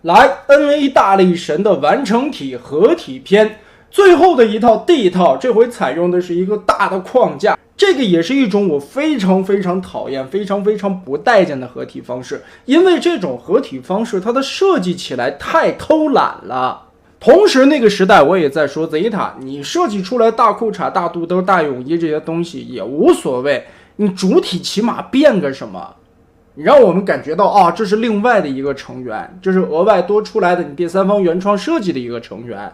来 NA 大力神的完成体合体篇，最后的一套 D 套，这回采用的是一个大的框架，这个也是一种我非常讨厌、非常不待见的合体方式，因为这种合体方式它的设计起来太偷懒了。同时那个时代我也在说 Zeta， 你设计出来大裤衩、大肚兜、大泳衣这些东西也无所谓，你主体起码变个什么，你让我们感觉到啊，这是另外的一个成员，这是额外多出来的你第三方原创设计的一个成员，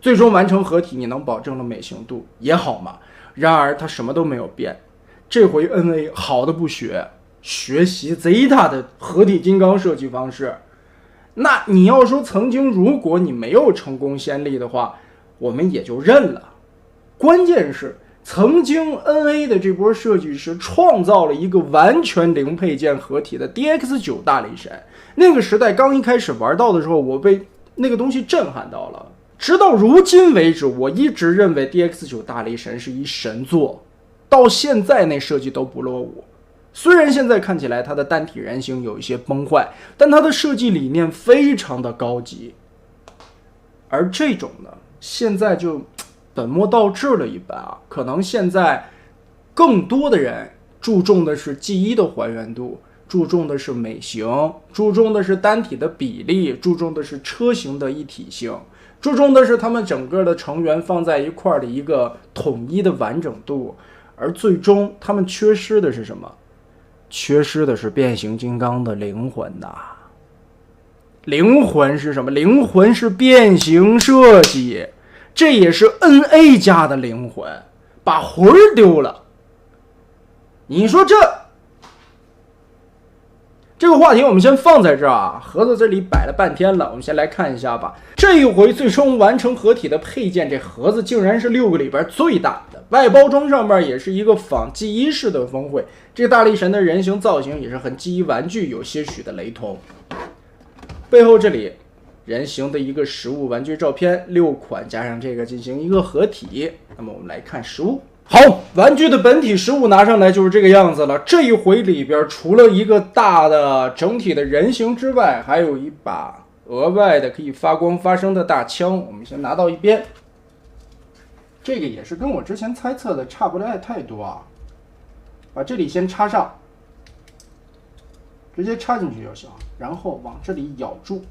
最终完成合体，你能保证了美型度也好嘛。然而它什么都没有变，这回 NA 好的不学，学习 Zeta 的合体金刚设计方式。那你要说曾经如果你没有成功先例的话，我们也就认了。关键是曾经 NA 的这波设计师创造了一个完全零配件合体的 DX9 大力神，那个时代刚一开始玩到的时候，我被那个东西震撼到了。直到如今为止，我一直认为 DX9 大力神是一神作，到现在那设计都不落伍。虽然现在看起来它的单体人形有一些崩坏，但它的设计理念非常的高级。而这种呢，现在就本末倒置了一般啊。可能现在更多的人注重的是 G1 的还原度，注重的是美型，注重的是单体的比例，注重的是车型的一体性，注重的是他们整个的成员放在一块的一个统一的完整度。而最终他们缺失的是什么？缺失的是变形金刚的灵魂呐！灵魂是什么？灵魂是变形设计，这也是 NA 家的灵魂，把魂儿丢了。你说这个话题我们先放在这儿啊，盒子这里摆了半天了，我们先来看一下吧。这一回最终完成合体的配件，这盒子竟然是6个里边最大的，外包装上面也是一个仿 G1 式的峰会，这个大力神的人形造型也是和 G1 玩具有些许的雷同。背后这里人形的一个实物玩具照片，6款加上这个进行一个合体。那么我们来看实物。好，玩具的本体实物拿上来就是这个样子了。这一回里边除了一个大的整体的人形之外，还有一把额外的可以发光发声的大枪，我们先拿到一边。这个也是跟我之前猜测的差不太多啊。把这里先插上，直接插进去就行，然后往这里咬住，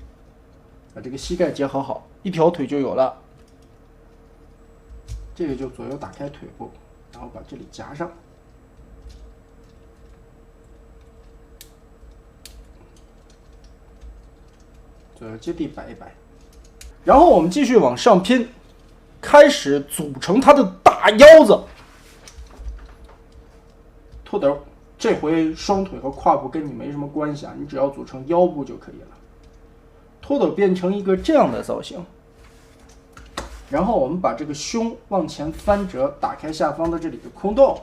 把这个膝盖结合好，一条腿就有了。这个就左右打开腿部，然后把这里夹上，左右接地摆一摆，然后我们继续往上拼，开始组成它的大腰子。秃头，这回双腿和胯部跟你没什么关系啊，你只要组成腰部就可以了。秃头变成一个这样的造型。然后我们把这个胸往前翻折，打开下方的这里的空洞，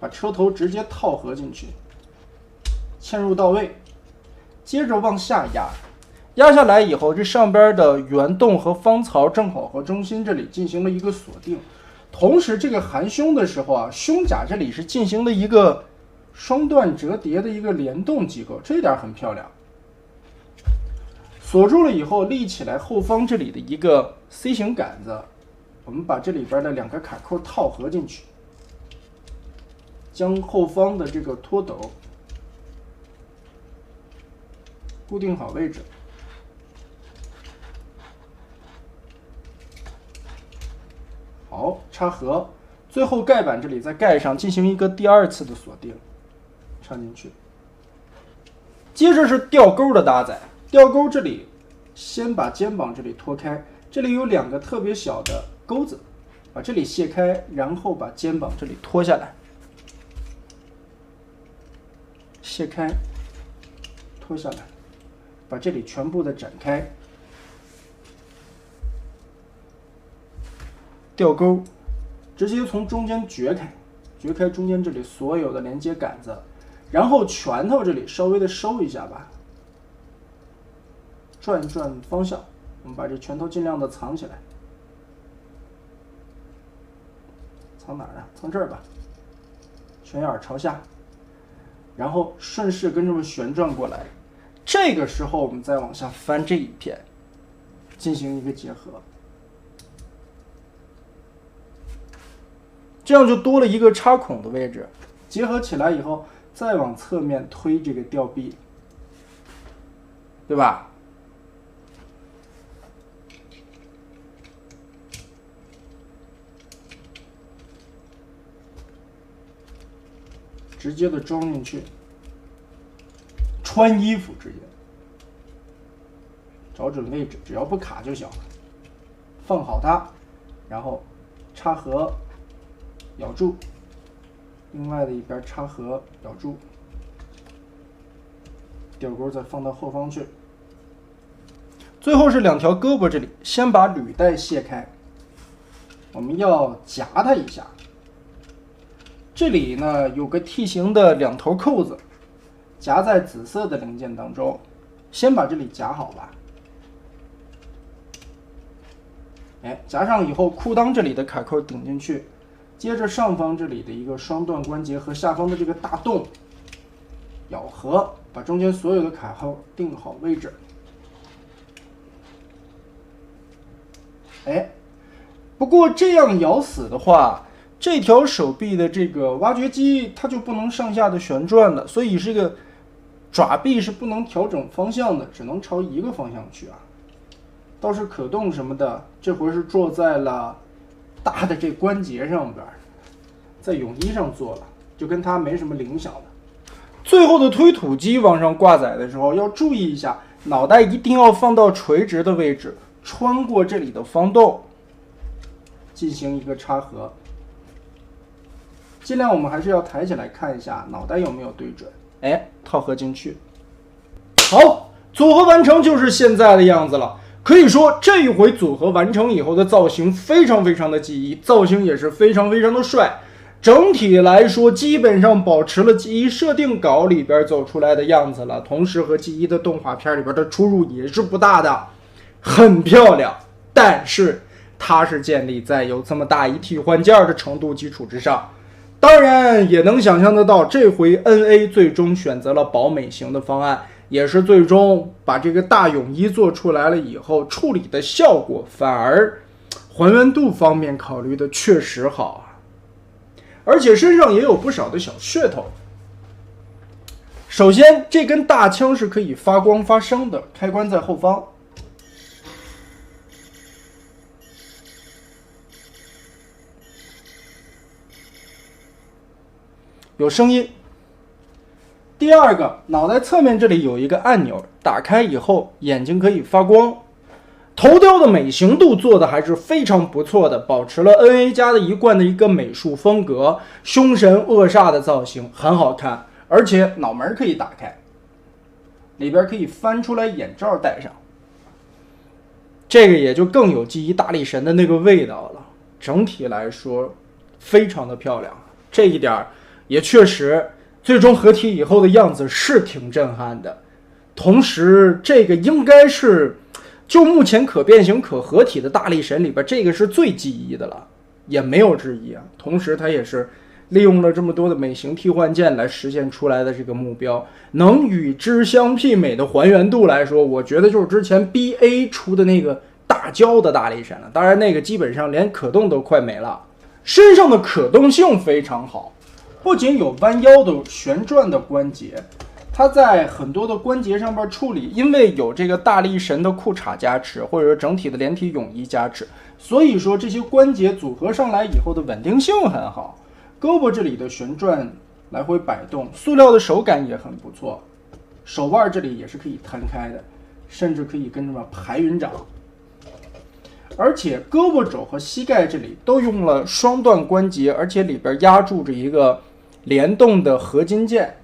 把车头直接套合进去，嵌入到位，接着往下压，压下来以后，这上边的圆洞和方槽正好和中心这里进行了一个锁定。同时这个含胸的时候啊，胸甲这里是进行了一个双段折叠的一个联动机构，这一点很漂亮。锁住了以后，立起来后方这里的一个 C 型杆子，我们把这里边的2个卡扣套合进去，将后方的这个托斗固定好位置。好，插合，最后盖板这里再盖上，进行一个第2次的锁定，插进去。接着是吊钩的搭载。吊钩这里先把肩膀这里脱开，这里有2个特别小的钩子，把这里卸开，然后把肩膀这里脱下来，卸开，脱下来，把这里全部的展开，吊钩直接从中间掘开中间这里所有的连接杆子，然后拳头这里稍微的收一下吧，转方向，我们把这拳头尽量的藏起来，藏哪儿啊？藏这儿吧，拳眼朝下，然后顺势跟这么旋转过来，这个时候我们再往下翻这一片，进行一个结合，这样就多了一个插孔的位置。结合起来以后，再往侧面推这个吊臂，对吧？直接的装进去，穿衣服直接找准位置，只要不卡就行了。放好它，然后插合，咬住，另外的一边插合，咬住，吊钩再放到后方去。最后是2条胳膊这里，先把履带卸开，我们要夹它一下。这里呢有个 T 型的2头扣子，夹在紫色的零件当中，先把这里夹好吧。夹上以后，裤裆这里的卡扣顶进去，接着上方这里的一个双段关节和下方的这个大洞咬合，把中间所有的卡扣定好位置。不过这样咬死的话，这条手臂的这个挖掘机它就不能上下的旋转了，所以这个爪臂是不能调整方向的，只能朝一个方向去啊。倒是可动什么的，这回是坐在了大的这关节上边，在泳衣上做了，就跟它没什么影响了。最后的推土机往上挂载的时候，要注意一下，脑袋一定要放到垂直的位置，穿过这里的方洞，进行一个插合。尽量我们还是要抬起来看一下脑袋有没有对准，套合进去。好，组合完成就是现在的样子了。可以说这一回组合完成以后的造型非常非常的记忆，造型也是非常非常的帅。整体来说基本上保持了记忆设定稿里边走出来的样子了，同时和记忆的动画片里边的出入也是不大的，很漂亮。但是它是建立在有这么大一替换件的程度基础之上，当然也能想象得到，这回 NA 最终选择了保美型的方案，也是最终把这个大泳衣做出来了以后，处理的效果反而还原度方面考虑的确实好啊，而且身上也有不少的小噱头。首先，这根大枪是可以发光发声的，开关在后方。有声音。第二个，脑袋侧面这里有一个按钮，打开以后眼睛可以发光。头雕的美型度做的还是非常不错的，保持了 NA 家的一贯的一个美术风格，凶神恶煞的造型很好看，而且脑门可以打开，里边可以翻出来眼罩戴上，这个也就更有记忆大力神的那个味道了。整体来说非常的漂亮，这一点也确实最终合体以后的样子是挺震撼的。同时这个应该是就目前可变形可合体的大力神里边，这个是最记忆的了，也没有之一啊。同时它也是利用了这么多的美型替换件来实现出来的这个目标，能与之相媲美的还原度来说，我觉得就是之前 BA 出的那个大胶的大力神了，当然那个基本上连可动都快没了。身上的可动性非常好，不仅有弯腰的旋转的关节，它在很多的关节上边处理，因为有这个大力神的裤衩加持，或者说整体的连体泳衣加持，所以说这些关节组合上来以后的稳定性很好。胳膊这里的旋转来回摆动，塑料的手感也很不错，手腕这里也是可以摊开的，甚至可以跟什么排云掌。而且胳膊肘和膝盖这里都用了双段关节，而且里边压住着一个联动的合金件，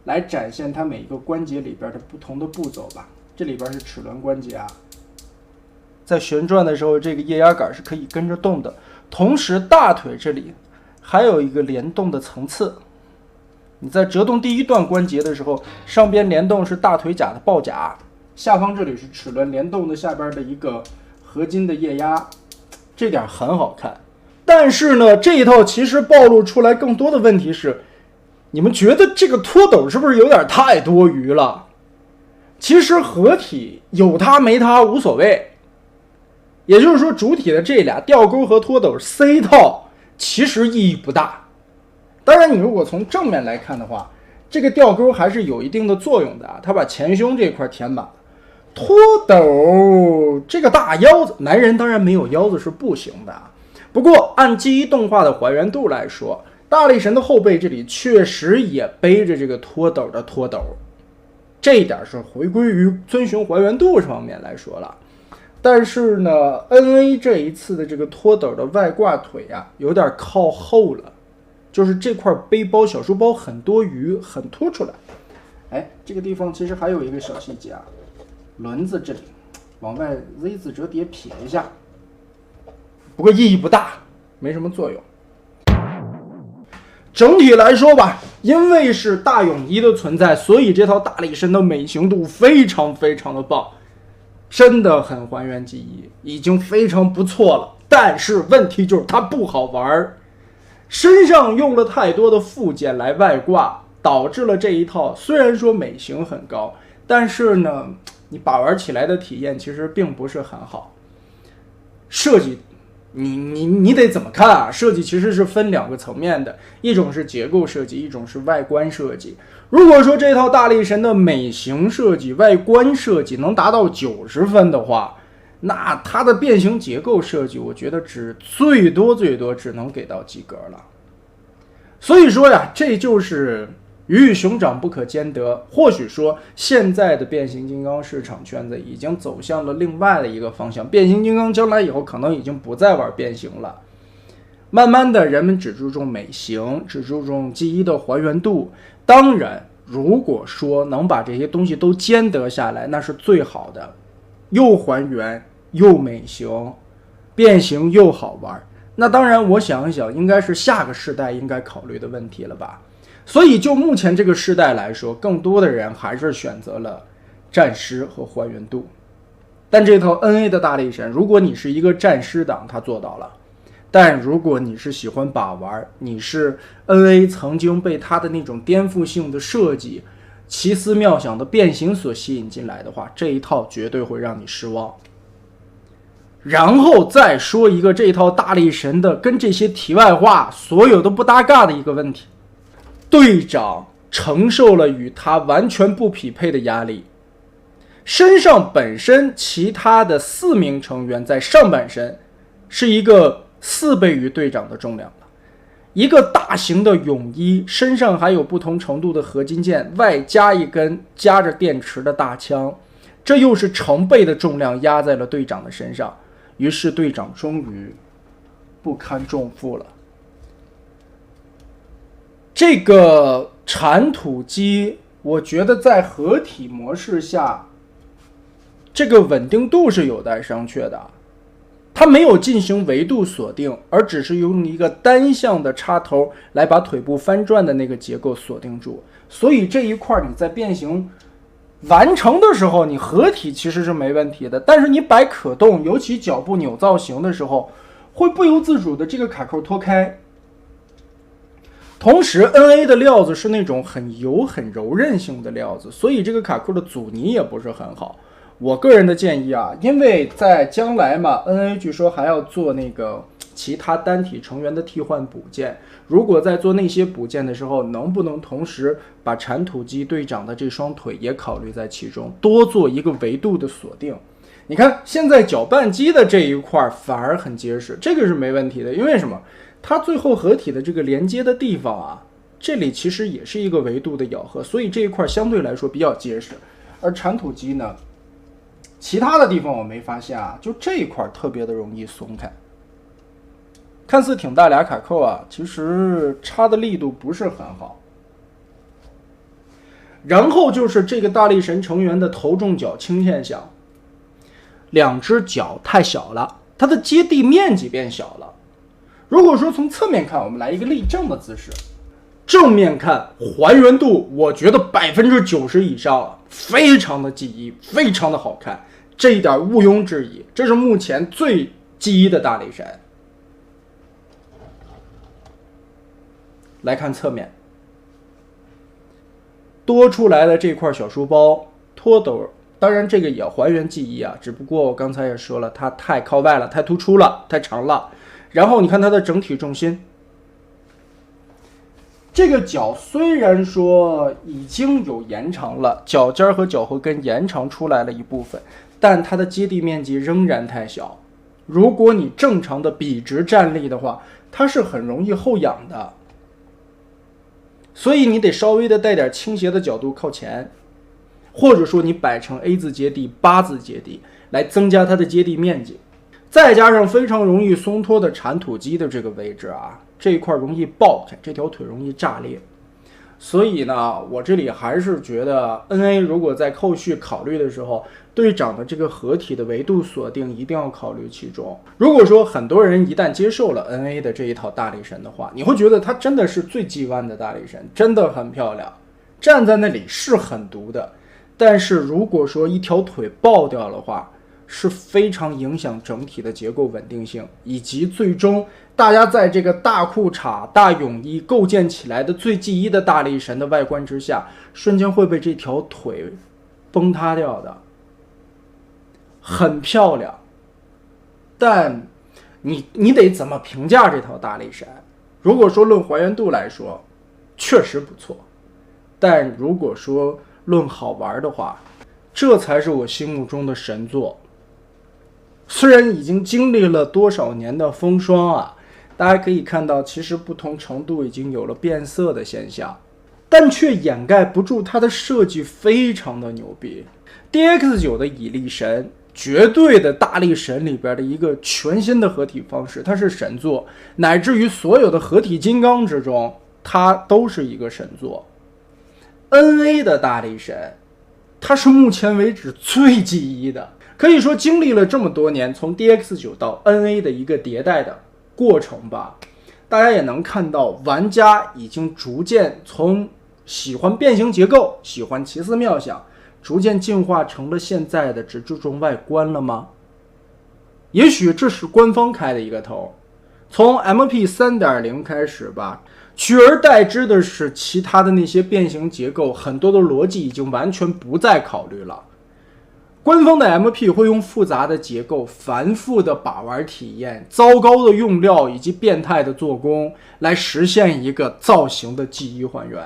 来展现它每一个关节里边的不同的步骤吧。这里边是齿轮关节啊，在旋转的时候，这个液压杆是可以跟着动的。同时，大腿这里还有一个联动的层次。你在折动第一段关节的时候，上边联动是大腿甲的抱甲，下方这里是齿轮联动的下边的一个合金的液压，这点很好看。但是呢，这一套其实暴露出来更多的问题是，你们觉得这个拖斗是不是有点太多余了？其实合体有它没它无所谓，也就是说主体的这俩吊钩和托斗 C 套其实意义不大。当然你如果从正面来看的话，这个吊钩还是有一定的作用的啊，它把前胸这块填满了。托斗这个大腰子，男人当然没有腰子是不行的啊。不过按记忆动画的还原度来说，大力神的后背这里确实也背着这个托斗的托斗，这一点是回归于遵循还原度方面来说了。但是呢 NA 这一次的这个托斗的外挂腿啊有点靠后了，就是这块背包小书包很多余，很凸出来。哎，这个地方其实还有一个小细节啊，轮子这里往外 Z 字折叠撇一下，不过意义不大，没什么作用。整体来说吧，因为是大泳衣的存在，所以这套大力神的美型度非常非常的棒，真的很还原记忆，已经非常不错了。但是问题就是它不好玩，身上用了太多的附件来外挂，导致了这一套虽然说美型很高，但是呢你把玩起来的体验其实并不是很好。设计你得怎么看啊？设计其实是分两个层面的，一种是结构设计，一种是外观设计。如果说这套大力神的美型设计、外观设计能达到90分的话，那它的变形结构设计，我觉得最多只能给到及格了。所以说呀，这就是鱼与熊掌不可兼得。或许说现在的变形金刚市场圈子已经走向了另外的一个方向，变形金刚将来以后可能已经不再玩变形了，慢慢的人们只注重美型，只注重记忆的还原度。当然如果说能把这些东西都兼得下来，那是最好的，又还原又美型，变形又好玩。那当然我想一想，应该是下个世代应该考虑的问题了吧。所以就目前这个时代来说，更多的人还是选择了战狮和还原度。但这套 NA 的大力神，如果你是一个战狮党，它做到了；但如果你是喜欢把玩，你是 NA 曾经被它的那种颠覆性的设计、奇思妙想的变形所吸引进来的话，这一套绝对会让你失望。然后再说一个这套大力神的跟这些题外话所有都不搭嘎的一个问题，队长承受了与他完全不匹配的压力，身上本身其他的4名成员在上半身是一个4倍于队长的重量了，一个大型的泳衣，身上还有不同程度的合金件，外加一根夹着电池的大枪，这又是成倍的重量压在了队长的身上，于是队长终于不堪重负了。这个铲土机我觉得在合体模式下这个稳定度是有待商榷的，它没有进行维度锁定，而只是用一个单向的插头来把腿部翻转的那个结构锁定住，所以这一块你在变形完成的时候，你合体其实是没问题的，但是你摆可动，尤其脚部扭造型的时候，会不由自主的这个卡扣脱开。同时 NA 的料子是那种很油很柔韧性的料子，所以这个卡扣的阻尼也不是很好。我个人的建议啊，因为在将来嘛 NA 据说还要做那个其他单体成员的替换补件，如果在做那些补件的时候，能不能同时把铲土机队长的这双腿也考虑在其中，多做一个维度的锁定。你看现在搅拌机的这一块反而很结实，这个是没问题的，因为什么？它最后合体的这个连接的地方啊，这里其实也是一个维度的咬合，所以这一块相对来说比较结实。而铲土机呢，其他的地方我没发现啊，就这一块特别的容易松开。看似挺大俩卡扣啊，其实插的力度不是很好。然后就是这个大力神成员的头重脚轻现象，两只脚太小了，它的接地面积变小了。如果说从侧面看，我们来一个立正的姿势，正面看还原度我觉得90%以上了，非常的记忆，非常的好看，这一点毋庸置疑，这是目前最记忆的大力神。来看侧面，多出来的这块小书包拖斗，当然这个也还原记忆啊，只不过我刚才也说了，它太靠外了，太突出了，太长了。然后你看它的整体重心，这个脚虽然说已经有延长了，脚尖和脚后跟延长出来了一部分，但它的接地面积仍然太小。如果你正常的笔直站立的话，它是很容易后仰的，所以你得稍微的带点倾斜的角度靠前，或者说你摆成 A 字接地、8字接地，来增加它的接地面积。再加上非常容易松脱的铲土机的这个位置啊，这一块容易爆开，这条腿容易炸裂。所以呢，我这里还是觉得 NA 如果在后续考虑的时候，队长的这个合体的维度锁定一定要考虑其中。如果说很多人一旦接受了 NA 的这一套大力神的话，你会觉得它真的是最G弯的大力神，真的很漂亮，站在那里是很毒的。但是如果说一条腿爆掉的话，是非常影响整体的结构稳定性，以及最终大家在这个大裤衩、大泳衣构建起来的最G1的大力神的外观之下，瞬间会被这条腿崩塌掉的。很漂亮，但你得怎么评价这套大力神？如果说论还原度来说，确实不错，但如果说论好玩的话，这才是我心目中的神作。虽然已经经历了多少年的风霜啊，大家可以看到其实不同程度已经有了变色的现象，但却掩盖不住它的设计非常的牛逼。 DX9 的蚁力神绝对的大力神里边的一个全新的合体方式，它是神作，乃至于所有的合体金刚之中它都是一个神作。 NA 的大力神它是目前为止最G1的，可以说经历了这么多年，从 DX9 到 NA 的一个迭代的过程吧，大家也能看到玩家已经逐渐从喜欢变形结构、喜欢奇思妙想，逐渐进化成了现在的只注重外观了吗？也许这是官方开的一个头，从 MP 3.0 开始吧，取而代之的是其他的那些变形结构，很多的逻辑已经完全不再考虑了。官方的 MP 会用复杂的结构、繁复的把玩体验、糟糕的用料以及变态的做工来实现一个造型的G1还原，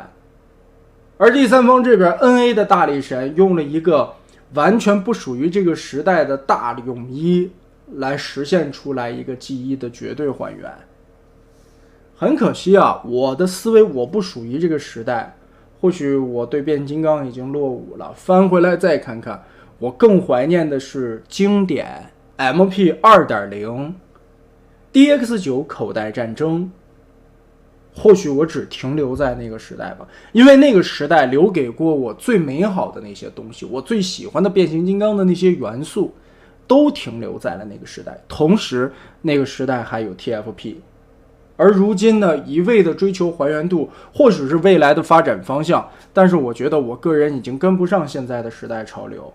而第三方这边 NA 的大力神用了一个完全不属于这个时代的大泳衣来实现出来一个G1的绝对还原。很可惜啊，我的思维我不属于这个时代，或许我对变形金刚已经落伍了，翻回来再看看，我更怀念的是经典 MP 2.0 DX9 口袋战争。或许我只停留在那个时代吧，因为那个时代留给过我最美好的那些东西，我最喜欢的变形金刚的那些元素都停留在了那个时代，同时那个时代还有 TFP。 而如今呢，一味的追求还原度或许是未来的发展方向，但是我觉得我个人已经跟不上现在的时代潮流。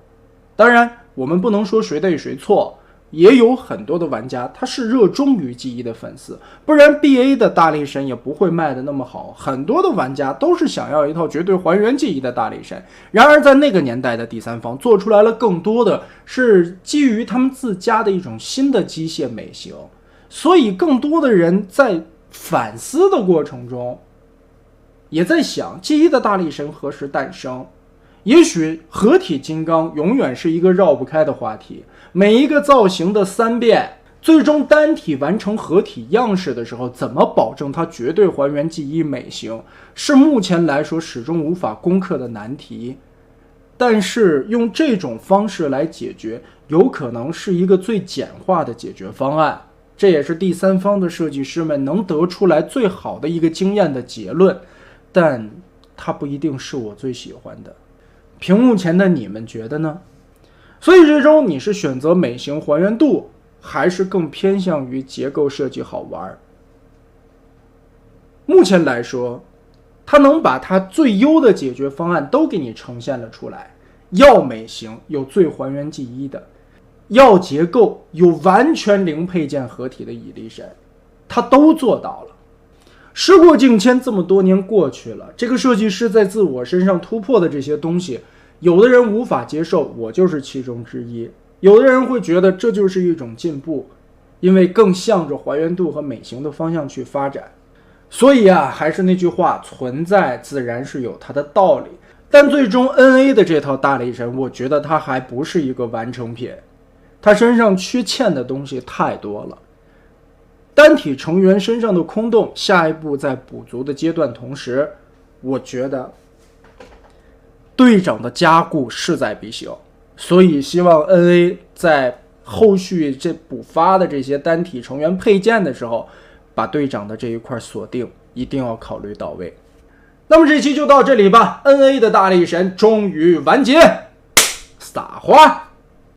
当然我们不能说谁对谁错，也有很多的玩家他是热衷于G1的粉丝，不然 BA 的大力神也不会卖的那么好。很多的玩家都是想要一套绝对还原G1的大力神，然而在那个年代的第三方做出来了更多的是基于他们自家的一种新的机械美型，所以更多的人在反思的过程中也在想G1的大力神何时诞生。也许合体金刚永远是一个绕不开的话题，每一个造型的3变，最终单体完成合体样式的时候，怎么保证它绝对还原G1美型，是目前来说始终无法攻克的难题。但是用这种方式来解决，有可能是一个最简化的解决方案，这也是第三方的设计师们能得出来最好的一个经验的结论，但它不一定是我最喜欢的。屏幕前的你们觉得呢？所以最终你是选择美型还原度，还是更偏向于结构设计好玩？目前来说，它能把它最优的解决方案都给你呈现了出来，要美型有最还原G1的，要结构有完全零配件合体的蚁力神，它都做到了。时过境迁，这么多年过去了，这个设计师在自我身上突破的这些东西有的人无法接受，我就是其中之一。有的人会觉得这就是一种进步，因为更向着还原度和美型的方向去发展。所以啊，还是那句话，存在自然是有它的道理。但最终 NA 的这套大力神，我觉得它还不是一个完成品，它身上缺欠的东西太多了。单体成员身上的空洞，下一步在补足的阶段，同时我觉得队长的加固势在必行。所以希望 NA 在后续这补发的这些单体成员配件的时候，把队长的这一块锁定一定要考虑到位。那么这期就到这里吧， NA 的大力神终于完结，撒花。